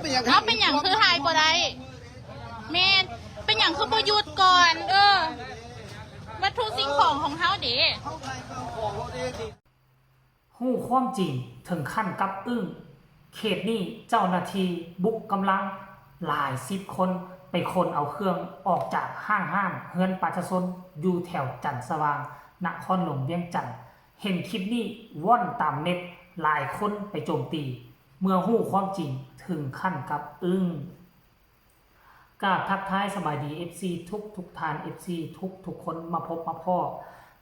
เป็นอย่างเอาเป็นอย่างคือหายบ่ได้แม่นเป็นอย่างคือบ่หยุดก่อนวัตถุสิ่งของเฮาเด้ฮู้ความจริงถึงขั้นกับอึ้งเขตนี้เจ้าหน้าที่บุกกำลังหลาย10 คนไปคนเอาเครื่องออกจากห้างเฮือนประชาชนอยู่แถวจันทร์สว่างนครหลวงเวียงจันทน์เห็นคลิปนี้ว่อนตามเน็ตหลายคนไปโจมตีเมื่อฮู้ความจริงถึงขั้นกับอึ้งกราบทักทายสบายดี FC ทุกทาน FC ทุกคนมาพบมาพ่อ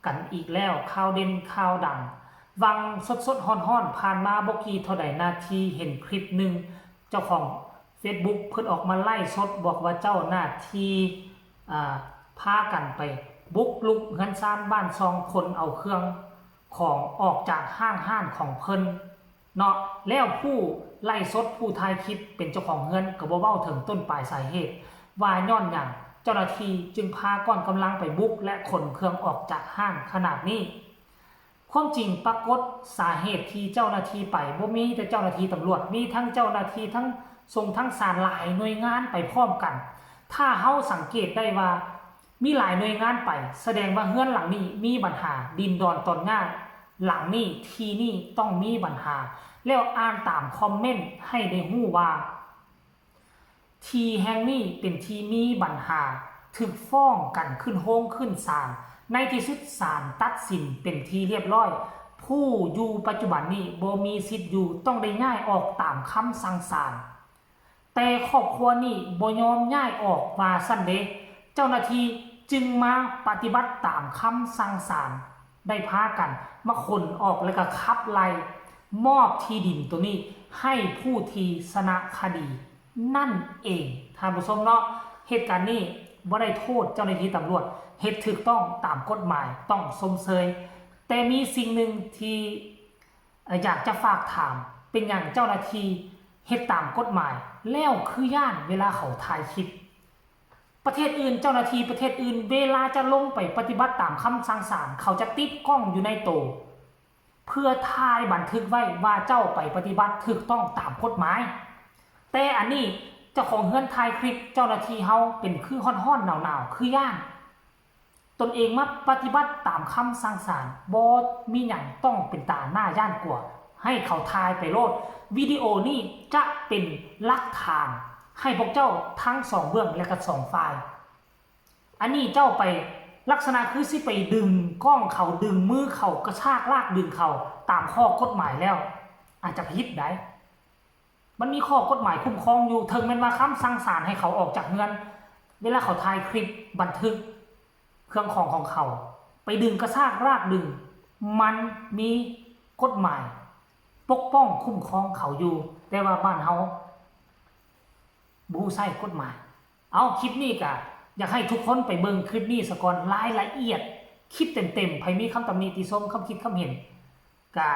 กันอีกแล้วข่าวเด่นข่าวดังวังสดฮ้อนผ่านมาบ่กี่เท่าใดนาทีเห็นคลิปหนึ่งเจ้าของ Facebook เพิ่นออกมาไล่สดบอกว่าเจ้าหน้าที่พากันไปบุกลุกเฮือนซ่านบ้านซองคนเอาเครื่องของออกจากห้างของเพิ่นเนาะแล้วผู้ไล่สดผู้ถ่ายคลิปเป็นเจ้าของเฮือนก็บ่เว้าถึงต้นปลายสาเหตุว่าย้อนหยังเจ้าหน้าที่จึงพาก้อนกำลังไปบุกและขนเครื่องออกจากห้างขนาดนี้ความจริงปรากฏสาเหตุที่เจ้าหน้าที่ไปบ่มีแต่เจ้าหน้าที่ตำรวจมีทั้งเจ้าหน้าที่ทั้งส่งทั้งศาลหลายหน่วยงานไปพร้อมกันถ้าเฮาสังเกตได้ว่ามีหลายหน่วยงานไปแสดงว่าเฮือนหลังนี้มีปัญหาดินดอนตอนง่ายหลังนี้ที่นี่ต้องมีปัญหาแล้วอ่านตามคอมเมนต์ให้ได้ฮู้ว่าทีแห่งนี้เป็นที่มีปัญหาถึกฟ้องกันขึ้นโฮงขึ้นศาลในที่สุดศาลตัดสินเป็นที่เรียบร้อยผู้อยู่ปัจจุบันนี้บ่มีสิทธิ์อยู่ต้องได้ย้ายออกตามคำสั่งศาลแต่ครอบครัวนี้บ่ยอมย้ายออกว่าซั่นเด้เจ้าหน้าที่จึงมาปฏิบัติตามคำสั่งศาลได้พากันมาขนออกแล้วก็ขับไล่มอบที่ดินตัวนี้ให้ผู้ที่ชนะคดีนั่นเองท่านผู้ชมเนาะเหตุการณ์นี้บ่ได้โทษเจ้าหน้าที่ตำรวจเฮ็ดถูกต้องตามกฎหมายต้องชมเชยแต่มีสิ่งหนึ่งที่อยากจะฝากถามเป็นอย่างเจ้าหน้าที่เฮ็ดตามกฎหมายแล้วคือย่านเวลาเขาถ่ายคลิปประเทศอื่นเจ้าหน้าที่ประเทศอื่นเวลาจะลงไปปฏิบัติตามคำสั่งศาลเขาจะติดกล้องอยู่ในโตเพื่อถ่ายบันทึกไว้ว่าเจ้าไปปฏิบัติถูกต้องตามกฎหมายแต่อันนี้เจ้าของเฮือนถ่ายคลิปเจ้าหน้าที่เฮาเป็นคือฮ้อนๆหนาวๆคือย่านตนเองมาปฏิบัติตามคำสั่งศาลบ่มีหยังต้องเป็นตาหน้าย่านกว่าให้เขาถ่ายไปโลดวิดีโอนี้จะเป็นหลักฐานให้พวกเจ้าทั้ง2เบื้องและก็2ฝ่ายอันนี้เจ้าไปลักษณะคือสิไปดึงกล้องเขาดึงมือเขากระชากลากดึงเขาตามข้อกฎหมายแล้วอาจจะผิดได้มันมีข้อกฎหมายคุ้มครองอยู่ถึงแม้ว่าคำสั่งศาลให้เขาออกจากเฮือนเวลาเขาถ่ายคลิปบันทึกเครื่องของเขาไปดึงกระชากลากดึงมันมีกฎหมายปกป้องคุ้มครองเขาอยู่แต่ว่าบ้านเฮาบ่ใช้กฎหมายเอาคลิปนี้ก็อยากให้ทุกคนไปเบิ่งคลิปนี้ซะก่อนรายละเอียดคลิปเต็มๆใครมีคำตำหนิติชมคำคิดคำเห็นก็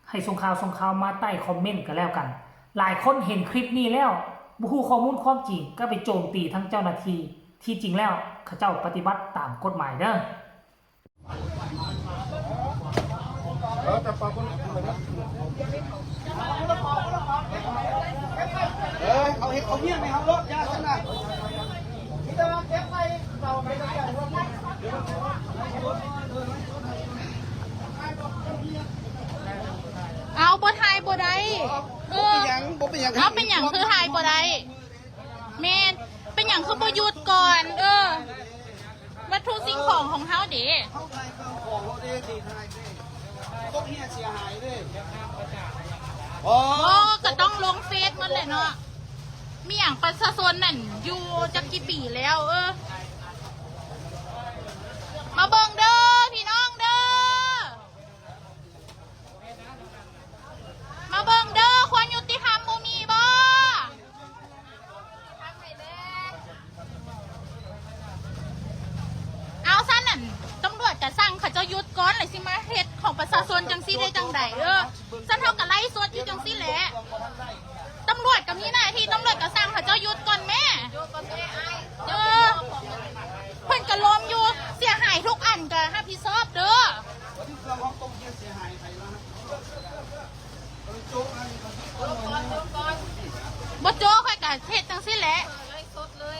ให้ส่งข่าวมาใต้คอมเมนต์ก็แล้วกันหลายคนเห็นคลิปนี้แล้วบ่ฮู้ข้อมูลความจริงก็ไปโจมตีทั้งเจ้าหน้าที่ที่จริงแล้วเขาเจ้าปฏิบัติตามกฎหมายเด้อเอาเห็ดเขาเหี้ยไหมครับรถยาสนะพี่ตาเก็บไปเราไปได้กันเอาบ่ทายบ่ได้เป็นอย่างเอาเป็นอย่างคือหายบ่ได้แม่นเป็นอย่างคือบ่หยุดก่อนวัตถุสิ่งของเฮาเด้เขาขายของรถดีดีทนายต้นเหี้ยเสียหายเลยอ๋อก็ต้องลงเฟซมันเลยเนาะมีอย่างประชาชนนั่นอยู่จักกี่ปีแล้วมาเบิ่งเด้อพี่น้องเด้อมาเบิ่งเด้อความยุติธรรมบ่มีบ่เอาซะนั่นตำรวจจะสั่งเขาจะหยุดก่อนเลยสิมาเฮ็ดของประชาชนจังซี่ได้จังใดซั่นเฮาก็ไล่สวดอยู่จังซี่แหละตำรวจก็มีหน้าที่ตำรวจก็สั่งเขาเจ้าหยุดก่อนแม่เพิ่นก็ล้มอยู่เสียหายทุกอันก็รับผิดชอบเด้อบ่ โจ้ค่อยกับเฮ็ดจังซี่แหละไล่สดเลย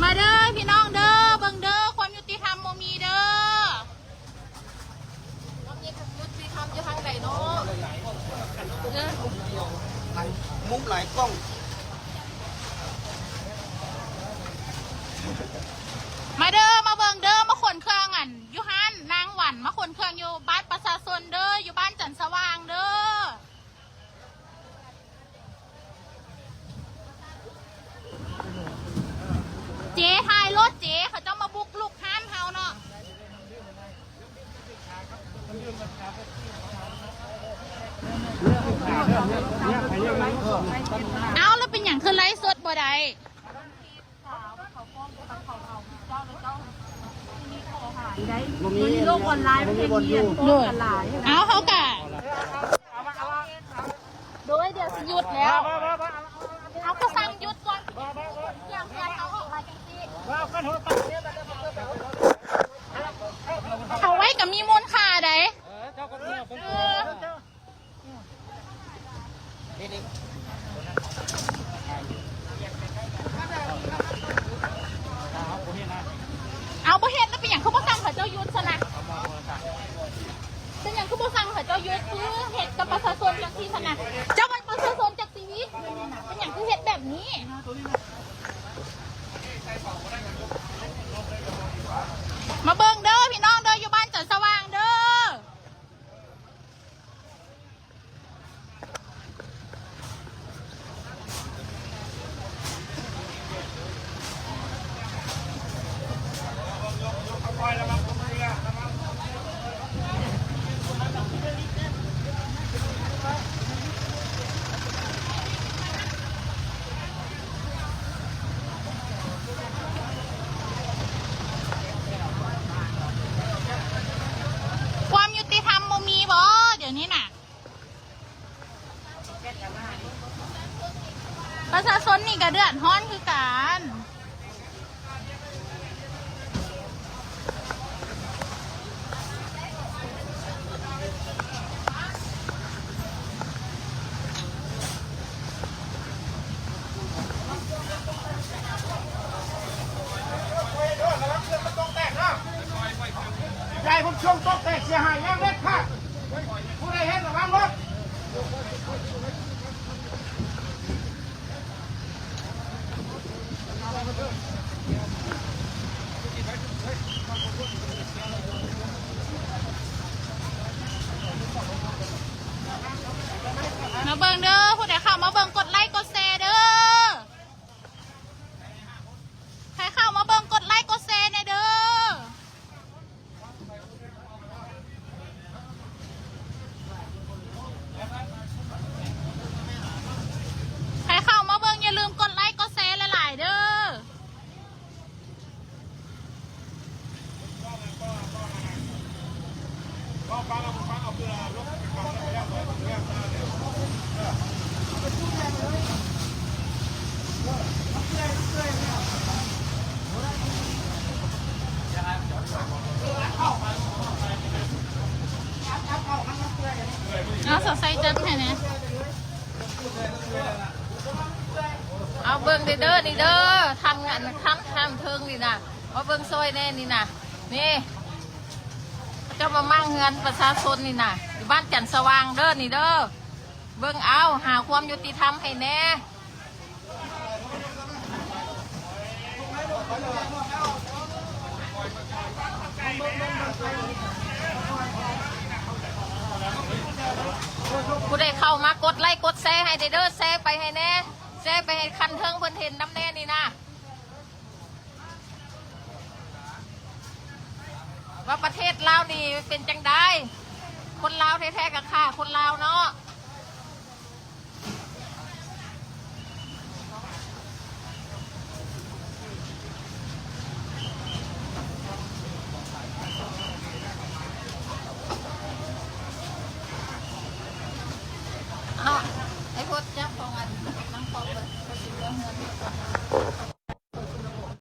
มาเด้อพี่น้องเด้อเบิ่งเด้อความยุติธรรมบ่มีเด้อความยุติธรรมอยู่ทางใดเนาะมุมหลายกล้องมาเด้อมาเบิ่งเด้อมาขนเครื่องอันอยู่ฮั่นนางหวันมาขนเครื่องอยู่บ้านประชาชนเด้ออยู่บ้านจันทร์สว่างเด้อเจ๊ทายรถเจ๊เขาจะมาบุกลุกห้ามเฮาเนาะเอาแล้วเป็นอย่างคือไลฟ์สดบ่ได้โลกออนไลน์มันเป็นเรียนโลกออนไลน์ เอาเขากะโดยเดี๋ยวสิหยุดแล้วเขาก็สั่งหยุดก่อนอย่างเพื่อนเขาออกมาจังซี่เขาไว้กับมีมูลค่าใดเอาบ่เห็นแล้วเป็นอย่างเขาบ่สั่งเขาเจ้ายุทธนะเป็นอย่างเขาบ่สั่งเขาเจ้ายุทธคือเหตุกับประชาชนอย่างที่สนะเจ้าเป็นประชาชนจากชีวิตเป็นอย่างคือเหตุแบบนี้มาเบิ่งเด้อพี่น้องเด้ออยู่บ้านจันทร์สว่างเด้อความยุติธรรมบ่มีบ่เดี๋ยวนี้น่ะประชาชนนี่ก็เดือดร้อนคือกันใหญ่ผมช่วงโต๊ะแตกเสียหายย่างเล็ดค่ะผู้ใดเห็นระวังรถมาเบิ่งเด้อผู้ใดเข้ามาเบิ่งกดไลค์กดแชร์เด้อใครเข้ามาเบิ่งกดไลค์กดแชร์ในเด้อใครเข้ามาเบิ่งอย่าลืมกดไลค์กดแชร์หลายๆเด้อเอาสดใสจังแค่นี้เอาเบิ้งเด้อนี่เด้อทำงานทำเทิงนี่นะเอาเบิ้งซอยแน่นี่นะนี่จะมามั่งเงินประชาชนนี่นะอยู่บ้านจันทร์สว่างเด้อนี่เด้อเบิ้งเอาหาความยุติธรรมให้แน่ผู้ใดเข้ามากดไลค์กดแชร์ให้เด้อแชร์ไปให้แน่แชร์ไปให้คันเทิงเพิ่นเห็นน้ำแน่นี่นะว่าประเทศลาวนี่เป็นจังได้คนลาวแท้ๆกับข้าคนลาวเนาะ